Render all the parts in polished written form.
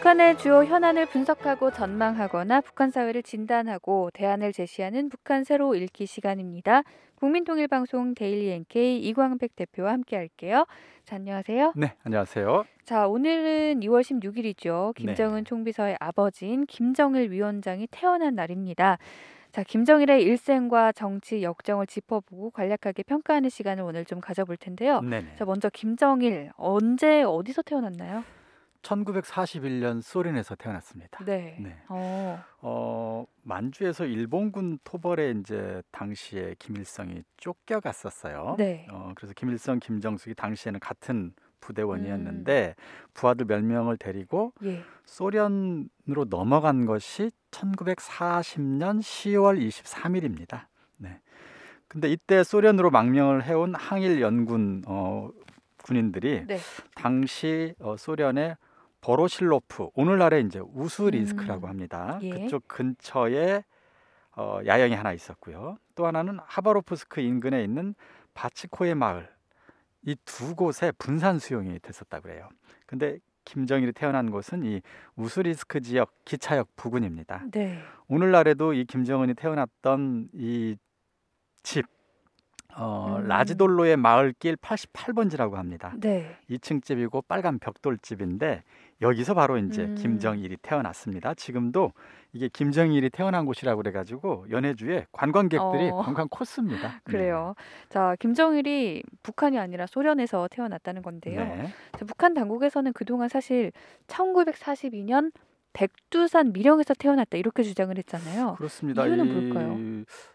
북한의 주요 현안을 분석하고 전망하거나 북한 사회를 진단하고 대안을 제시하는 북한 새로 읽기 시간입니다. 국민통일방송 데일리 NK 이광백 대표와 함께할게요. 자, 안녕하세요. 네, 안녕하세요. 자, 오늘은 2월 16일이죠. 김정은 네. 총비서의 아버지인 김정일 위원장이 태어난 날입니다. 자, 김정일의 일생과 정치 역정을 짚어보고 간략하게 평가하는 시간을 오늘 좀 가져볼 텐데요. 네네. 자, 먼저 김정일 언제 어디서 태어났나요? 1941년 소련에서 태어났습니다. 네. 네. 만주에서 일본군 토벌에 이제 당시에 김일성이 쫓겨갔었어요. 네. 그래서 김일성, 김정숙이 당시에는 같은 부대원이었는데 부하들 몇 명을 데리고 예. 소련으로 넘어간 것이 1940년 10월 23일입니다. 네. 근데 이때 소련으로 망명을 해온 항일 연군 군인들이 네. 당시 소련의 보로실로프, 오늘날의 이제 우스리스크라고 합니다. 예. 그쪽 근처에 야영이 하나 있었고요. 또 하나는 하바로프스크 인근에 있는 바치코의 마을, 이 두 곳에 분산 수용이 됐었다고 그래요. 근데 김정일이 태어난 곳은 이 우스리스크 지역 기차역 부근입니다. 네. 오늘날에도 이 김정은이 태어났던 이 집, 라지돌로의 마을길 88번지라고 합니다. 네. 2층 집이고 빨간 벽돌집인데 여기서 바로 이제 음. 김정일이 태어났습니다. 지금도 이게 김정일이 태어난 곳이라고 그래가지고 연해주에 관광객들이 관광 코스입니다. 그래요. 자, 김정일이 북한이 아니라 소련에서 태어났다는 건데요. 네. 자, 북한 당국에서는 그동안 사실 1942년 백두산 밀영에서 태어났다 이렇게 주장을 했잖아요. 그렇습니다. 이유는 뭘까요?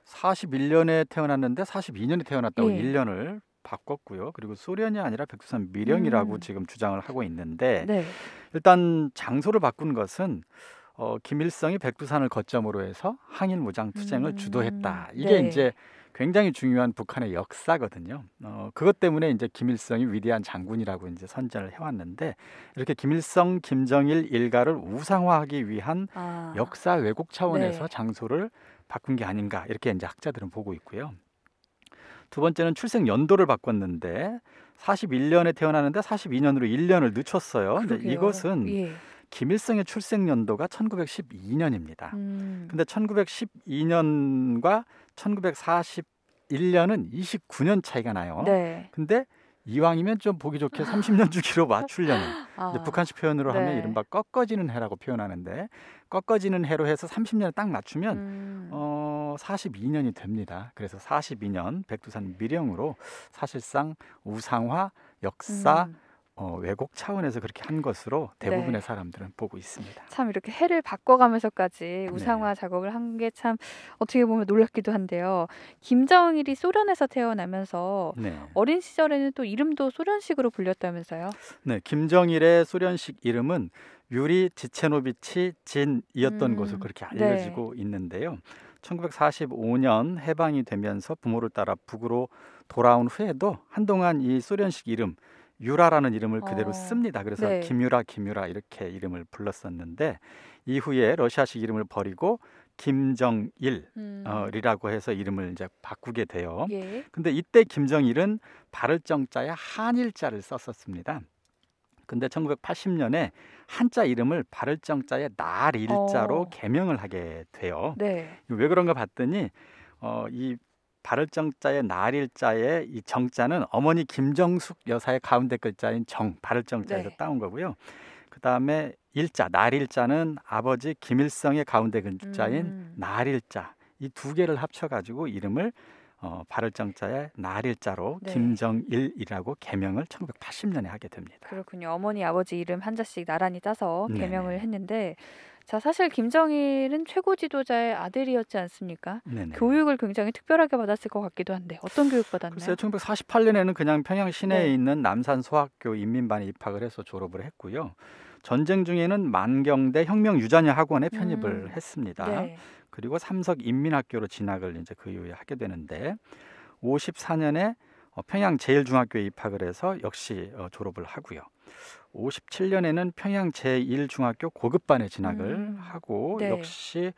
41년에 태어났는데 42년에 태어났다고 예. 1년을 바꿨고요. 그리고 소련이 아니라 백두산 밀영이라고 지금 주장을 하고 있는데 네. 일단 장소를 바꾼 것은 김일성이 백두산을 거점으로 해서 항일 무장 투쟁을 주도했다. 이게 네. 이제 굉장히 중요한 북한의 역사거든요. 그것 때문에 이제 김일성이 위대한 장군이라고 이제 선전을 해왔는데 이렇게 김일성, 김정일 일가를 우상화하기 위한 역사 왜곡 차원에서 네. 장소를 바꾼 게 아닌가 이렇게 이제 학자들은 보고 있고요. 두 번째는 출생 연도를 바꿨는데 41년에 태어나는데 42년으로 1년을 늦췄어요. 근데 그러게요. 이것은 예. 김일성의 출생 연도가 1912년입니다. 근데 1912년과 1941년은 29년 차이가 나요. 네. 근데 이왕이면 좀 보기 좋게 30년 주기로 맞추려는 이제 북한식 표현으로 하면 네. 이른바 꺾어지는 해라고 표현하는데 꺾어지는 해로 해서 30년을 딱 맞추면 42년이 됩니다. 그래서 42년 백두산 밀영으로 사실상 우상화 역사 왜곡 차원에서 그렇게 한 것으로 대부분의 네. 사람들은 보고 있습니다. 참 이렇게 해를 바꿔가면서까지 우상화 작업을 한 게 참 어떻게 보면 놀랍기도 한데요. 김정일이 소련에서 태어나면서 네. 어린 시절에는 또 이름도 소련식으로 불렸다면서요? 네, 김정일의 소련식 이름은 유리 지체노비치 진이었던 것으로 그렇게 알려지고 있는데요. 1945년 해방이 되면서 부모를 따라 북으로 돌아온 후에도 한동안 이 소련식 이름 유라라는 이름을 그대로 씁니다. 그래서 네. 김유라 이렇게 이름을 불렀었는데 이후에 러시아식 이름을 버리고 김정일이라고 해서 이름을 이제 바꾸게 돼요. 예. 근데 이때 김정일은 발을정자에 한일자를 썼었습니다. 근데 1980년에 한자 이름을 발을정자에 날일자로 개명을 하게 돼요. 네. 왜 그런가 봤더니 이 발을정자의 날일자의 이 정자는 어머니 김정숙 여사의 가운데 글자인 정, 발을정자에서 네. 따온 거고요. 그다음에 일자, 날일자는 아버지 김일성의 가운데 글자인 날일자. 이 두 개를 합쳐가지고 이름을 발을정자의 날일자로 네. 김정일이라고 개명을 1980년에 하게 됩니다. 그렇군요. 어머니 아버지 이름 한자씩 나란히 따서 네네. 개명을 했는데 자, 사실 김정일은 최고 지도자의 아들이었지 않습니까? 네네. 교육을 굉장히 특별하게 받았을 것 같기도 한데 어떤 교육 글쎄요, 받았나요? 1948년에는 그냥 평양 시내에 네. 있는 남산 소학교 인민반에 입학을 해서 졸업을 했고요. 전쟁 중에는 만경대 혁명유자녀 학원에 편입을 했습니다. 네. 그리고 삼석 인민학교로 진학을 이제 그 이후에 하게 되는데 54년에 평양 제일중학교에 입학을 해서 역시 졸업을 하고요. 57년에는 평양 제1중학교 고급반에 진학을 하고 네. 역시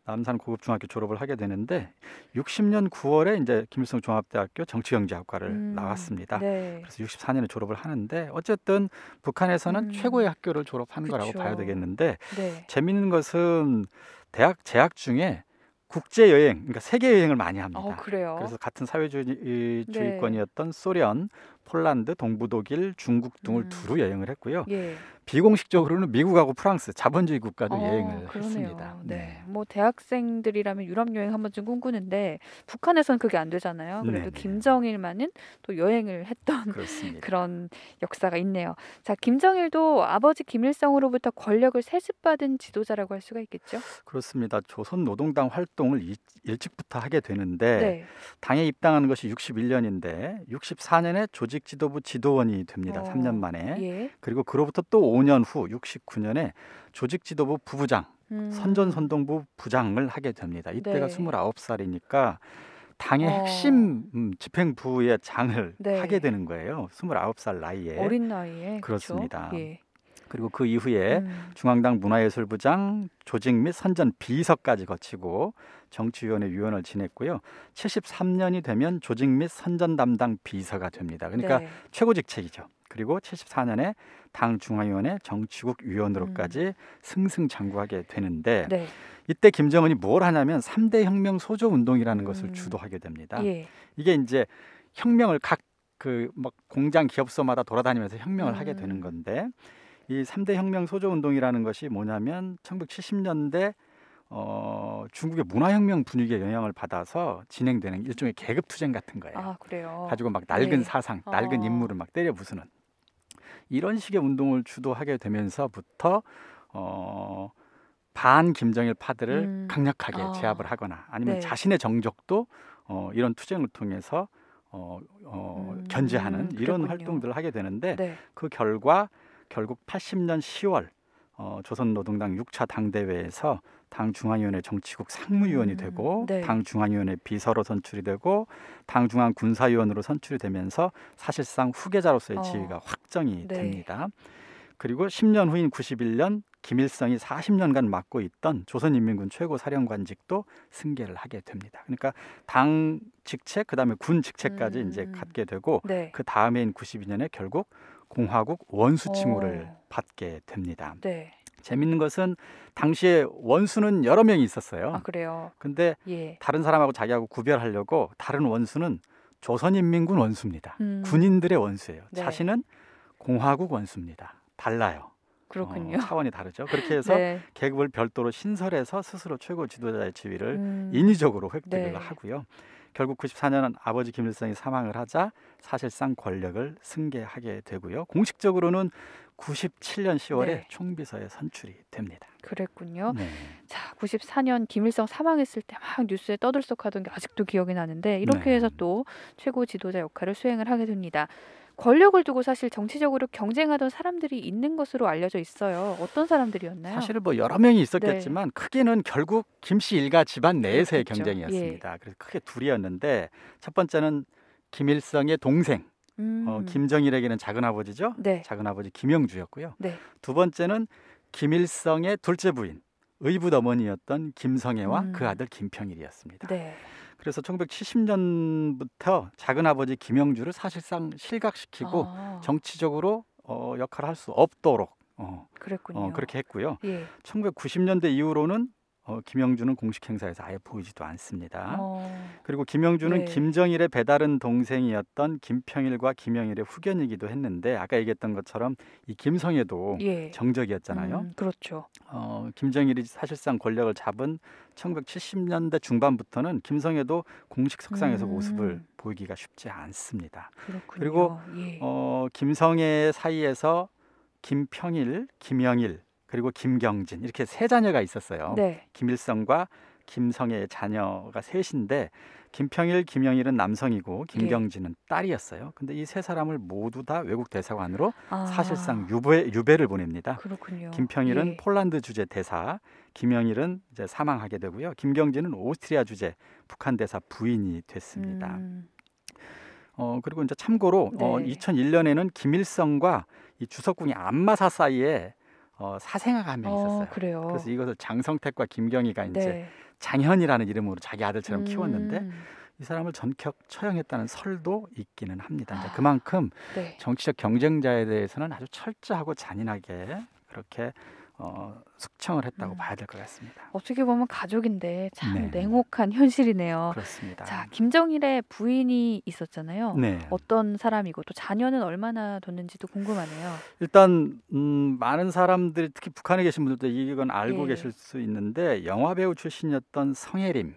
남산 고급중학교 졸업을 하게 되는데 60년 9월에 이제 김일성 종합대학교 정치경제학과를 나왔습니다. 네. 그래서 64년에 졸업을 하는데 어쨌든 북한에서는 최고의 학교를 졸업한 거라고 봐야 그쵸. 되겠는데 네. 재미있는 것은 대학 재학 중에 국제 여행, 그러니까 세계 여행을 많이 합니다. 그래요? 그래서 같은 네. 사회주의권이었던 소련, 폴란드, 동부독일, 중국 등을 두루 여행을 했고요. 예. 비공식적으로는 미국하고 프랑스, 자본주의 국가도 여행을 했습니다. 그러네요. 네. 뭐 대학생들이라면 유럽 여행 한 번쯤 꿈꾸는데 북한에서는 그게 안 되잖아요. 그래도 네네. 김정일만은 또 여행을 했던 그렇습니다. 그런 역사가 있네요. 자, 김정일도 아버지 김일성으로부터 권력을 세습받은 지도자라고 할 수가 있겠죠? 그렇습니다. 조선노동당 활동을 일찍부터 하게 되는데 네. 당에 입당하는 것이 61년인데 64년에 조직지도부 지도원이 됩니다. 3년 만에. 예. 그리고 그로부터 또 5년 후 69년에 조직지도부 부부장, 선전선동부 부장을 하게 됩니다. 이때가 네. 29살이니까 당의 핵심 집행부의 장을 네. 하게 되는 거예요. 29살 나이에. 어린 나이에. 그렇습니다. 그쵸? 예. 그리고 그 이후에 중앙당 문화예술부장, 조직 및 선전 비서까지 거치고 정치위원회 위원을 지냈고요. 73년이 되면 조직 및 선전 담당 비서가 됩니다. 그러니까 네. 최고 직책이죠. 그리고 74년에 당 중앙위원회 정치국 위원으로까지 승승장구하게 되는데 네. 이때 김정은이 뭘 하냐면 3대 혁명 소조 운동이라는 것을 주도하게 됩니다. 예. 이게 이제 혁명을 각 막 공장 기업소마다 돌아다니면서 혁명을 하게 되는 건데 이 3대 혁명 소조 운동이라는 것이 뭐냐면 1970년대 중국의 문화혁명 분위기에 영향을 받아서 진행되는 일종의 계급투쟁 같은 거예요. 아, 그래요? 가지고 막 낡은 네. 사상, 낡은 인물을 막 때려 부수는 이런 식의 운동을 주도하게 되면서부터 반 김정일 파들을 강력하게 제압을 하거나 아니면 네. 자신의 정적도 이런 투쟁을 통해서 견제하는 이런 그랬군요. 활동들을 하게 되는데 네. 그 결과 결국 80년 10월 조선노동당 6차 당대회에서 당 중앙위원회 정치국 상무위원이 되고 네. 당 중앙위원회 비서로 선출이 되고 당 중앙 군사위원으로 선출이 되면서 사실상 후계자로서의 지위가 확정이 네. 됩니다. 그리고 10년 후인 91년 김일성이 40년간 맡고 있던 조선인민군 최고사령관직도 승계를 하게 됩니다. 그러니까 당 직책 그다음에 군 직책까지 이제 갖게 되고 네. 그 다음해인 92년에 결국 공화국 원수 칭호를 받게 됩니다. 네. 재밌는 것은 당시에 원수는 여러 명이 있었어요. 아, 그래요? 근데 예. 다른 사람하고 자기하고 구별하려고 다른 원수는 조선인민군 원수입니다. 음. 군인들의 원수예요. 네. 자신은 공화국 원수입니다. 달라요. 그렇군요. 차원이 다르죠. 그렇게 해서 네. 계급을 별도로 신설해서 스스로 최고 지도자의 지위를 네. 인위적으로 획득을 네. 하고요. 결국 94년은 아버지 김일성이 사망을 하자 사실상 권력을 승계하게 되고요. 공식적으로는 97년 10월에 네. 총비서에 선출이 됩니다. 그랬군요. 네. 자, 94년 김일성 사망했을 때 막 뉴스에 떠들썩하던 게 아직도 기억이 나는데 이렇게 네. 해서 또 최고 지도자 역할을 수행을 하게 됩니다. 권력을 두고 사실 정치적으로 경쟁하던 사람들이 있는 것으로 알려져 있어요. 어떤 사람들이었나요? 사실은 뭐 여러 명이 있었겠지만 크게는 결국 김씨 일가 집안 내에서의 그렇겠죠. 경쟁이었습니다. 그래서 크게 둘이었는데 첫 번째는 김일성의 동생 김정일에게는 작은아버지죠. 네. 작은아버지 김영주였고요. 네. 두 번째는 김일성의 둘째 부인 의붓 어머니였던 김성애와 그 아들 김평일이었습니다. 네. 그래서 1970년부터 작은아버지 김영주를 사실상 실각시키고 정치적으로 역할을 할 수 없도록 그랬군요. 그렇게 했고요. 예. 1990년대 이후로는 김영주는 공식 행사에서 아예 보이지도 않습니다. 그리고 김영주는 네. 김정일의 배다른 동생이었던 김평일과 김영일의 후견이기도 했는데 아까 얘기했던 것처럼 이 김성애도 예. 정적이었잖아요. 그렇죠. 김정일이 사실상 권력을 잡은 1970년대 중반부터는 김성애도 공식 석상에서 모습을 보이기가 쉽지 않습니다. 그렇군요. 그리고 예. 김성애 사이에서 김평일, 김영일 그리고 김경진 이렇게 세 자녀가 있었어요. 네. 김일성과 김성애의 자녀가 셋인데 김평일, 김영일은 남성이고 김경진은 딸이었어요. 근데 이 세 사람을 모두 다 외국 대사관으로 사실상 유배를 보냅니다. 그렇군요. 김평일은 예. 폴란드 주재 대사, 김영일은 이제 사망하게 되고요. 김경진은 오스트리아 주재 북한 대사 부인이 됐습니다. 그리고 이제 참고로 네. 2001년에는 김일성과 이 주석궁의 안마사 사이에 사생아가 한 명 있었어요. 그래요. 그래서 이것을 장성택과 김경희가 이제 네. 장현이라는 이름으로 자기 아들처럼 키웠는데 음. 이 사람을 전격 처형했다는 설도 있기는 합니다. 이제 아, 그만큼 네. 정치적 경쟁자에 대해서는 아주 철저하고 잔인하게 그렇게 숙청을 했다고 봐야 될 것 같습니다. 어떻게 보면 가족인데 참 네. 냉혹한 현실이네요. 그렇습니다. 자, 김정일의 부인이 있었잖아요. 네. 어떤 사람이고 또 자녀는 얼마나 뒀는지도 궁금하네요. 일단 많은 사람들이 특히 북한에 계신 분들도 이건 알고 예. 계실 수 있는데 영화 배우 출신이었던 성혜림.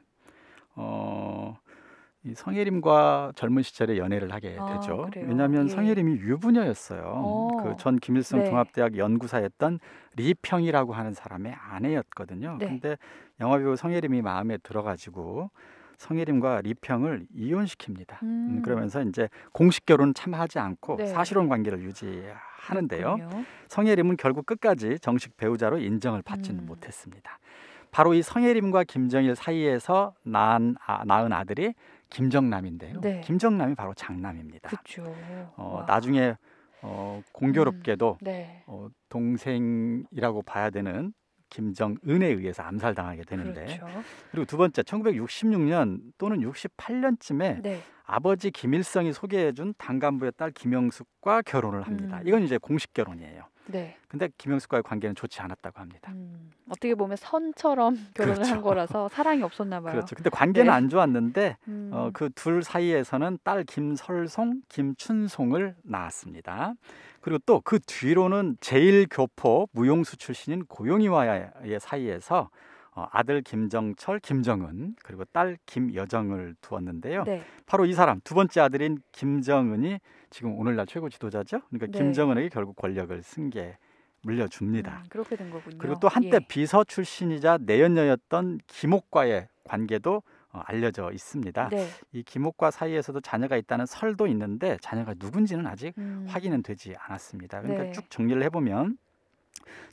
이 성혜림과 젊은 시절에 연애를 하게 아, 되죠. 그래요. 왜냐하면 예. 성혜림이 유부녀였어요. 그 전 김일성 네. 종합대학 연구사였던 리평이라고 하는 사람의 아내였거든요. 네. 근데 영화 배우 성혜림이 마음에 들어가지고 성혜림과 리평을 이혼시킵니다. 그러면서 이제 공식 결혼은 참 하지 않고 네. 사실혼 관계를 유지하는데요. 그렇군요. 성혜림은 결국 끝까지 정식 배우자로 인정을 받지는 음. 못했습니다. 바로 이 성혜림과 김정일 사이에서 낳은 아들이 김정남인데요. 네. 김정남이 바로 장남입니다. 그렇죠. 나중에 공교롭게도 네. 동생이라고 봐야 되는 김정은에 의해서 암살당하게 되는데, 그렇죠. 그리고 두 번째 1966년 또는 68년쯤에 네. 아버지 김일성이 소개해준 당 간부의 딸 김영숙과 결혼을 합니다. 이건 이제 공식 결혼이에요. 네. 근데 김영숙과의 관계는 좋지 않았다고 합니다. 어떻게 보면 선처럼 결혼을 그렇죠. 한 거라서 사랑이 없었나 봐요. 그렇죠. 근데 관계는 네. 안 좋았는데 음. 그 둘 사이에서는 딸 김설송, 김춘송을 낳았습니다. 그리고 또 그 뒤로는 제1교포 무용수 출신인 고용이와의 사이에서 아들 김정철, 김정은 그리고 딸 김여정을 두었는데요. 네. 바로 이 사람 두 번째 아들인 김정은이 지금 오늘날 최고 지도자죠. 그러니까 네. 김정은에게 결국 권력을 승계 물려줍니다. 그렇게 된 거군요. 그리고 또 한때 예. 비서 출신이자 내연녀였던 김옥과의 관계도 알려져 있습니다. 네. 이 김옥과 사이에서도 자녀가 있다는 설도 있는데 자녀가 누군지는 아직 확인은 되지 않았습니다. 그러니까 네. 쭉 정리를 해보면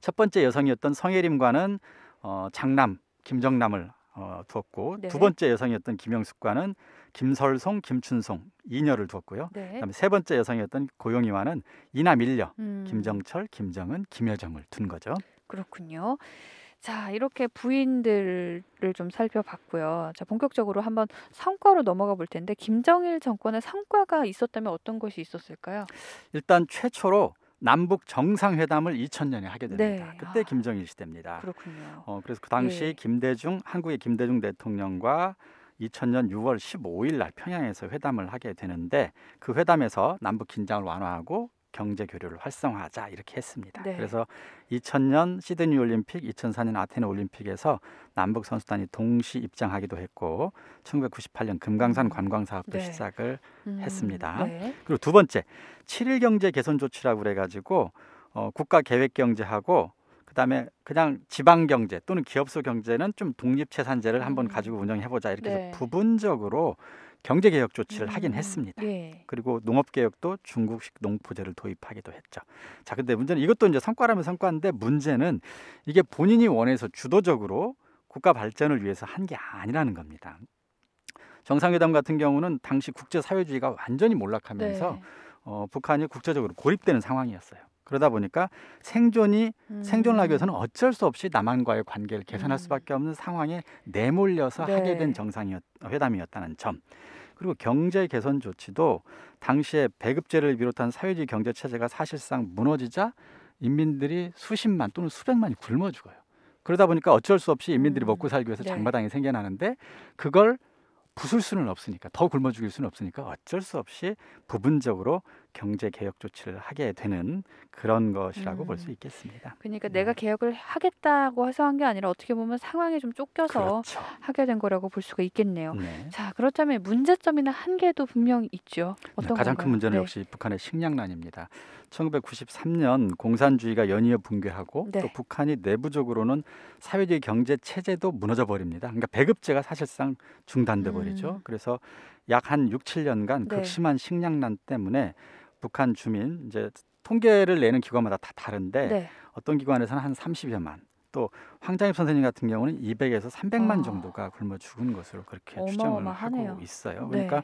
첫 번째 여성이었던 성혜림과는 장남 김정남을 두었고, 네. 두 번째 여성이었던 김영숙과는 김설송, 김춘송 이녀를 두었고요. 네. 그다음에 세 번째 여성이었던 고용이와는 이남 일녀 김정철, 김정은, 김여정을 둔 거죠. 그렇군요. 자, 이렇게 부인들을 좀 살펴봤고요. 자, 본격적으로 한번 성과로 넘어가 볼 텐데 김정일 정권의 성과가 있었다면 어떤 것이 있었을까요? 일단 최초로 남북 정상회담을 2000년에 하게 됩니다. 네. 그때 김정일 시대입니다. 그렇군요. 그래서 그 당시 예. 한국의 김대중 대통령과 2000년 6월 15일 날 평양에서 회담을 하게 되는데, 그 회담에서 남북 긴장을 완화하고 경제 교류를 활성화하자 이렇게 했습니다. 네. 그래서 2000년 시드니 올림픽, 2004년 아테네 올림픽에서 남북 선수단이 동시 입장하기도 했고 1998년 금강산 관광 사업도 네. 시작을 했습니다. 네. 그리고 두 번째 7.1 경제 개선 조치라고 그래가지고 국가 계획 경제하고 그다음에 그냥 지방 경제 또는 기업소 경제는 좀 독립채산제를 한번 가지고 운영해보자 이렇게 네. 해서 부분적으로 경제 개혁 조치를 하긴 했습니다. 예. 그리고 농업 개혁도 중국식 농포제를 도입하기도 했죠. 자, 근데 문제는 이것도 이제 성과라면 성과인데 문제는 이게 본인이 원해서 주도적으로 국가 발전을 위해서 한 게 아니라는 겁니다. 정상회담 같은 경우는 당시 국제사회주의가 완전히 몰락하면서 네. 북한이 국제적으로 고립되는 상황이었어요. 그러다 보니까 생존을 하기 위해서는 어쩔 수 없이 남한과의 관계를 개선할 수밖에 없는 상황에 내몰려서 네. 하게 된 회담이었다는 점. 그리고 경제 개선 조치도 당시에 배급제를 비롯한 사회주의 경제 체제가 사실상 무너지자 인민들이 수십만 또는 수백만이 굶어 죽어요. 그러다 보니까 어쩔 수 없이 인민들이 먹고 살기 위해서 네. 장마당이 생겨나는데 그걸 부술 수는 없으니까, 더 굶어 죽일 수는 없으니까 어쩔 수 없이 부분적으로 경제 개혁 조치를 하게 되는 그런 것이라고 볼 수 있겠습니다. 그러니까 내가 개혁을 하겠다고 해서 한 게 아니라 어떻게 보면 상황에 좀 쫓겨서 그렇죠. 하게 된 거라고 볼 수가 있겠네요. 네. 자, 그렇다면 문제점이나 한계도 분명히 있죠. 어떤 가장 건가요? 큰 문제는 네. 역시 북한의 식량난입니다. 1993년 공산주의가 연이어 붕괴하고 네. 또 북한이 내부적으로는 사회주의 경제 체제도 무너져 버립니다. 그러니까 배급제가 사실상 중단돼 버리죠. 그래서 약 한 6, 7년간 네. 극심한 식량난 때문에 북한 주민, 이제 통계를 내는 기관마다 다 다른데 네. 어떤 기관에서는 한 30여만, 또 황장엽 선생님 같은 경우는 200에서 300만 정도가 굶어 죽은 것으로 그렇게 추정을 어마어마하네요. 하고 있어요. 네. 그러니까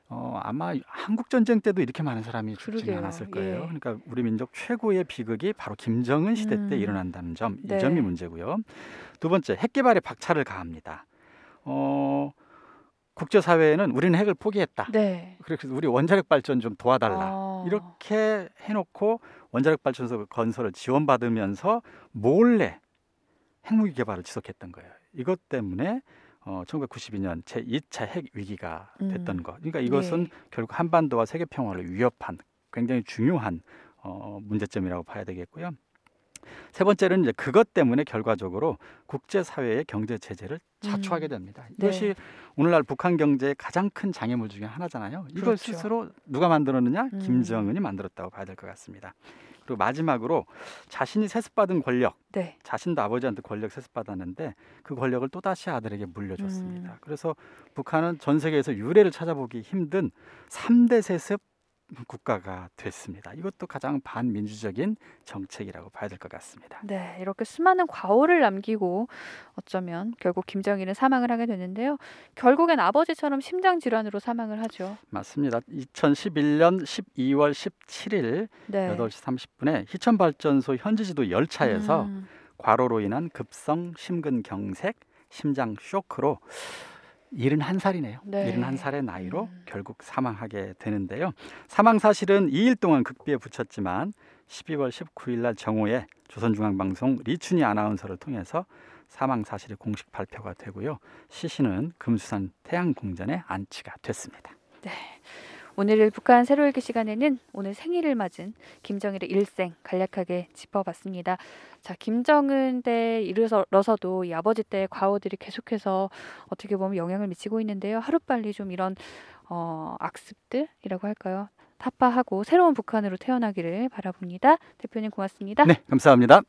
아마 한국 전쟁 때도 이렇게 많은 사람이 죽지는 그러게요. 않았을 거예요. 예. 그러니까 우리 민족 최고의 비극이 바로 김정은 시대 때 음. 일어난다는 점, 이 네. 점이 문제고요. 두 번째, 핵 개발에 박차를 가합니다. 국제사회에는 우리는 핵을 포기했다. 네. 그래서 우리 원자력 발전 좀 도와달라. 아. 이렇게 해놓고 원자력 발전소 건설을 지원받으면서 몰래 핵무기 개발을 지속했던 거예요. 이것 때문에 1992년 제2차 핵 위기가 됐던 것. 그러니까 이것은 예. 결국 한반도와 세계 평화를 위협한 굉장히 중요한 문제점이라고 봐야 되겠고요. 세 번째는 이제 그것 때문에 결과적으로 국제사회의 경제 체제를 자초하게 됩니다. 이것이 네. 오늘날 북한 경제의 가장 큰 장애물 중에 하나잖아요. 이걸 그렇죠. 스스로 누가 만들었느냐? 김정은이 만들었다고 봐야 될 것 같습니다. 그리고 마지막으로 자신이 세습받은 권력, 네. 자신도 아버지한테 권력 세습받았는데 그 권력을 또다시 아들에게 물려줬습니다. 그래서 북한은 전 세계에서 유례를 찾아보기 힘든 3대 세습 국가가 됐습니다. 이것도 가장 반민주적인 정책이라고 봐야 될 것 같습니다. 네, 이렇게 수많은 과오를 남기고 어쩌면 결국 김정일은 사망을 하게 되는데요. 결국엔 아버지처럼 심장 질환으로 사망을 하죠. 맞습니다. 2011년 12월 17일 네. 8시 30분에 희천발전소 현지지도 열차에서 음. 과로로 인한 급성 심근경색, 심장 쇼크로 71살이네요. 네. 71살의 나이로 결국 사망하게 되는데요. 사망 사실은 2일 동안 극비에 붙였지만 12월 19일 날 정오에 조선중앙방송 리춘희 아나운서를 통해서 사망 사실이 공식 발표가 되고요. 시신은 금수산 태양궁전에 안치가 됐습니다. 네. 오늘 북한 새로 읽기 시간에는 오늘 생일을 맞은 김정일의 일생 간략하게 짚어봤습니다. 자, 김정은 때 이르러서도 이 아버지 때의 과오들이 계속해서 어떻게 보면 영향을 미치고 있는데요. 하루빨리 좀 이런 악습들이라고 할까요? 타파하고 새로운 북한으로 태어나기를 바라봅니다. 대표님 고맙습니다. 네, 감사합니다.